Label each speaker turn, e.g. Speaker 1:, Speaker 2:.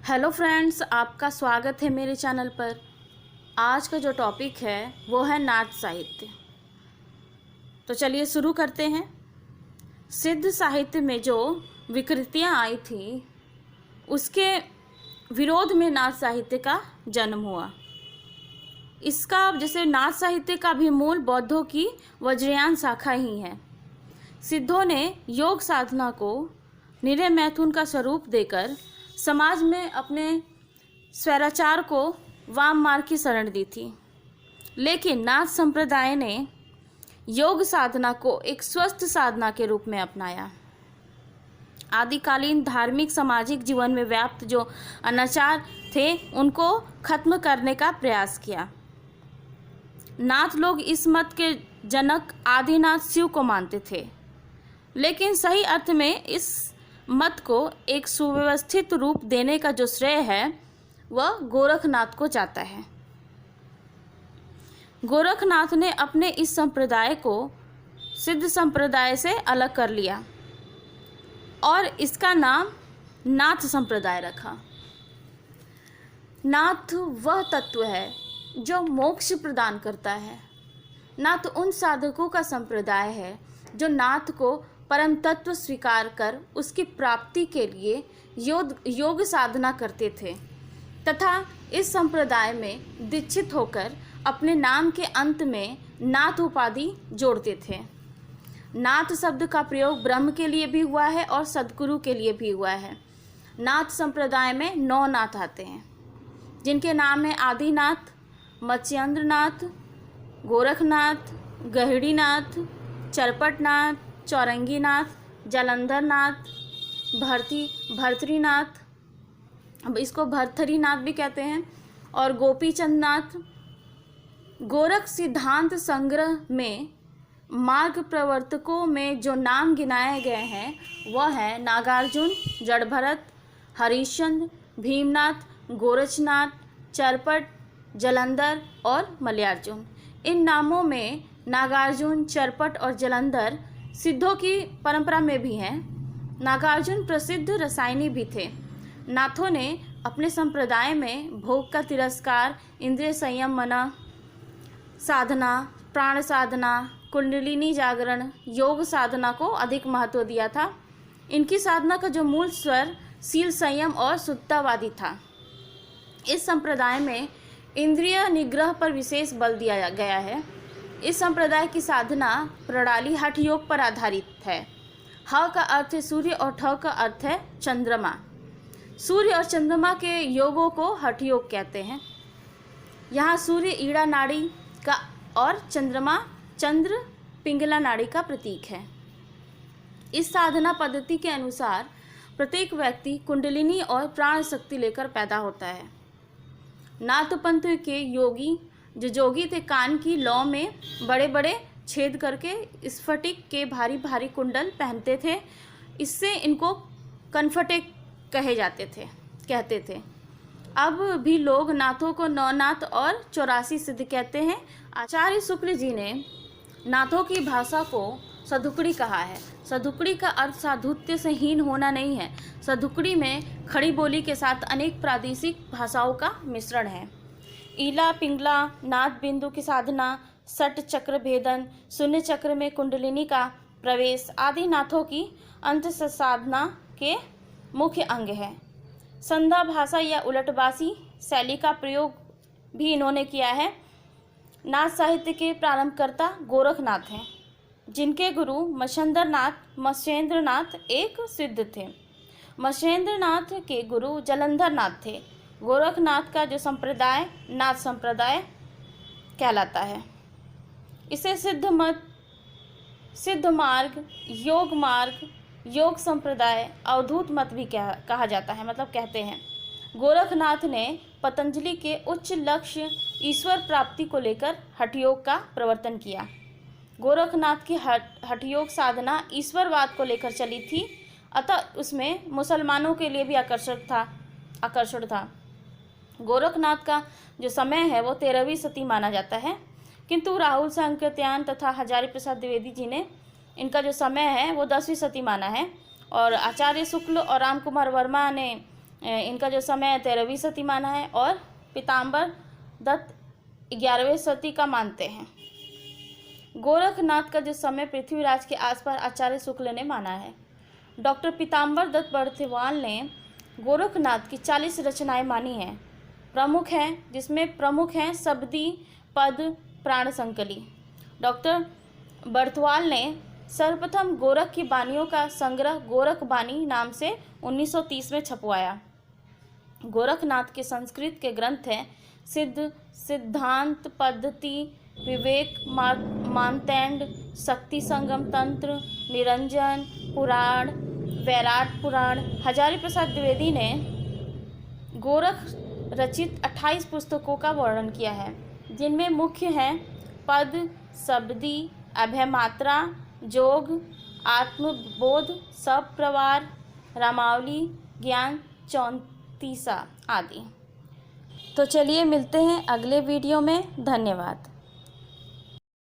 Speaker 1: Hello friends, आपका स्वागत है मेरे चैनल पर। आज का जो टॉपिक है वो है नाथ साहित्य। तो चलिए शुरू करते हैं। सिद्ध साहित्य में जो विकृतियां आई थी उसके विरोध में नाथ साहित्य का जन्म हुआ। इसका जैसे नाथ साहित्य का भी मूल बौद्धों की वज्रयान शाखा ही है। सिद्धों ने योग साधना को निरय मैथुन का स्वरूप देकर समाज में अपने स्वैराचार को वाम मार्ग की शरण दी थी, लेकिन नाथ संप्रदाय ने योग साधना को एक स्वस्थ साधना के रूप में अपनाया। आदिकालीन धार्मिक सामाजिक जीवन में व्याप्त जो अनाचार थे उनको खत्म करने का प्रयास किया। नाथ लोग इस मत के जनक आदिनाथ शिव को मानते थे, लेकिन सही अर्थ में इस मत को एक सुव्यवस्थित रूप देने का जो श्रेय है वह गोरखनाथ को जाता है। गोरखनाथ ने अपने इस संप्रदाय को सिद्ध संप्रदाय से अलग कर लिया और इसका नाम नाथ संप्रदाय रखा। नाथ वह तत्व है जो मोक्ष प्रदान करता है। नाथ उन साधकों का संप्रदाय है जो नाथ को परम तत्व स्वीकार कर उसकी प्राप्ति के लिए योग साधना करते थे तथा इस संप्रदाय में दीक्षित होकर अपने नाम के अंत में नाथ उपाधि जोड़ते थे। नाथ शब्द का प्रयोग ब्रह्म के लिए भी हुआ है और सद्गुरु के लिए भी हुआ है। नाथ संप्रदाय में 9 नाथ आते हैं, जिनके नाम हैं आदिनाथ, मत्स्येंद्रनाथ, गोरखनाथ, गहड़ीनाथ, चरपटनाथ, चौरंगीनाथ, जालंधरनाथ, भर्तरीनाथ, इसको भर्तरीनाथ भी कहते हैं, और गोपीचंदनाथ। गोरख सिद्धांत संग्रह में मार्ग प्रवर्तकों में जो नाम गिनाए गए हैं वह है नागार्जुन, जड़भरत, हरिश्चंद्र, भीमनाथ, गोरक्षनाथ, चरपट, जलंधर और मलयार्जुन। इन नामों में नागार्जुन, चरपट और जलंधर सिद्धों की परंपरा में भी हैं। नागार्जुन प्रसिद्ध रसायनी भी थे। नाथों ने अपने संप्रदाय में भोग का तिरस्कार, इंद्रिय संयम, मना साधना, प्राण साधना, कुंडलिनी जागरण, योग साधना को अधिक महत्व दिया था। इनकी साधना का जो मूल स्वर शील, संयम और शुद्धतावादी था। इस संप्रदाय में इंद्रिय निग्रह पर विशेष बल दिया गया है। इस संप्रदाय की साधना प्रणाली हठ योग पर आधारित है। ह का अर्थ है सूर्य और ठ का अर्थ है चंद्रमा। सूर्य और चंद्रमा के योगों को हठ योग कहते हैं। यहाँ सूर्य ईड़ा नाड़ी का और चंद्रमा चंद्र पिंगला नाड़ी का प्रतीक है। इस साधना पद्धति के अनुसार प्रत्येक व्यक्ति कुंडलिनी और प्राण शक्ति लेकर पैदा होता है। नाथ पंथ के योगी जो जोगी थे कान की लौ में बड़े बड़े छेद करके स्फटिक के भारी भारी कुंडल पहनते थे। इससे इनको कनफटे कहते थे। अब भी लोग नाथों को नौनाथ और 84 सिद्ध कहते हैं। आचार्य शुक्ल जी ने नाथों की भाषा को सधुकड़ी कहा है। सधुकड़ी का अर्थ साधुत्य से हीन होना नहीं है। सधुकड़ी में खड़ी बोली के साथ अनेक प्रादेशिक भाषाओं का मिश्रण है। ईला पिंगला नाथ बिंदु की साधना, सट चक्र भेदन, शून्य चक्र में कुंडलिनी का प्रवेश आदि नाथों की अंत साधना के मुख्य अंग है। संधा भाषा या उलटबासी शैली का प्रयोग भी इन्होंने किया है। नाथ साहित्य के प्रारंभकर्ता गोरखनाथ हैं, जिनके गुरु मत्स्येंद्रनाथ एक सिद्ध थे। मत्स्येंद्रनाथ के गुरु जलंधरनाथ थे। गोरखनाथ का जो संप्रदाय नाथ संप्रदाय कहलाता है। इसे सिद्ध मत, सिद्ध मार्ग, योग संप्रदाय, अवधूत मत भी कहा जाता है, मतलब कहते हैं। गोरखनाथ ने पतंजलि के उच्च लक्ष्य ईश्वर प्राप्ति को लेकर हठयोग का प्रवर्तन किया। गोरखनाथ की हठयोग साधना ईश्वरवाद को लेकर चली थी, अतः उसमें मुसलमानों के लिए भी आकर्षण था। गोरखनाथ का जो समय है वो 13वीं शती माना जाता है, किंतु राहुल सांकृत्यायन तथा हजारी प्रसाद द्विवेदी जी ने इनका जो समय है वो 10वीं शती माना है। और आचार्य शुक्ल और राम कुमार वर्मा ने इनका जो समय है 13वीं सदी माना है, और पीताम्बर दत्त 11वें सदी का मानते हैं। गोरखनाथ का जो समय पृथ्वीराज के आसपास आचार्य शुक्ल ने माना है। डॉक्टर पीताम्बर दत्त बर्थिवाल ने गोरखनाथ की 40 रचनाएं मानी हैं। जिसमें प्रमुख हैं शबदी, पद, प्राण संकली। डॉक्टर बर्थिवाल ने सर्वप्रथम गोरख की बानियों का संग्रह गोरख बानी नाम से 1930 में छपवाया। गोरखनाथ के संस्कृत के ग्रंथ हैं सिद्धांत पद्धति, विवेक मानदंड, शक्ति संगम तंत्र, निरंजन पुराण, वैराट पुराण। हजारी प्रसाद द्विवेदी ने गोरख रचित 28 पुस्तकों का वर्णन किया है, जिनमें मुख्य हैं पद, शबदी, अभयमात्रा, जोग, आत्मबोध, सब प्रवार, रामावली, ज्ञान 34 आदि। तो चलिए मिलते हैं अगले वीडियो में। धन्यवाद।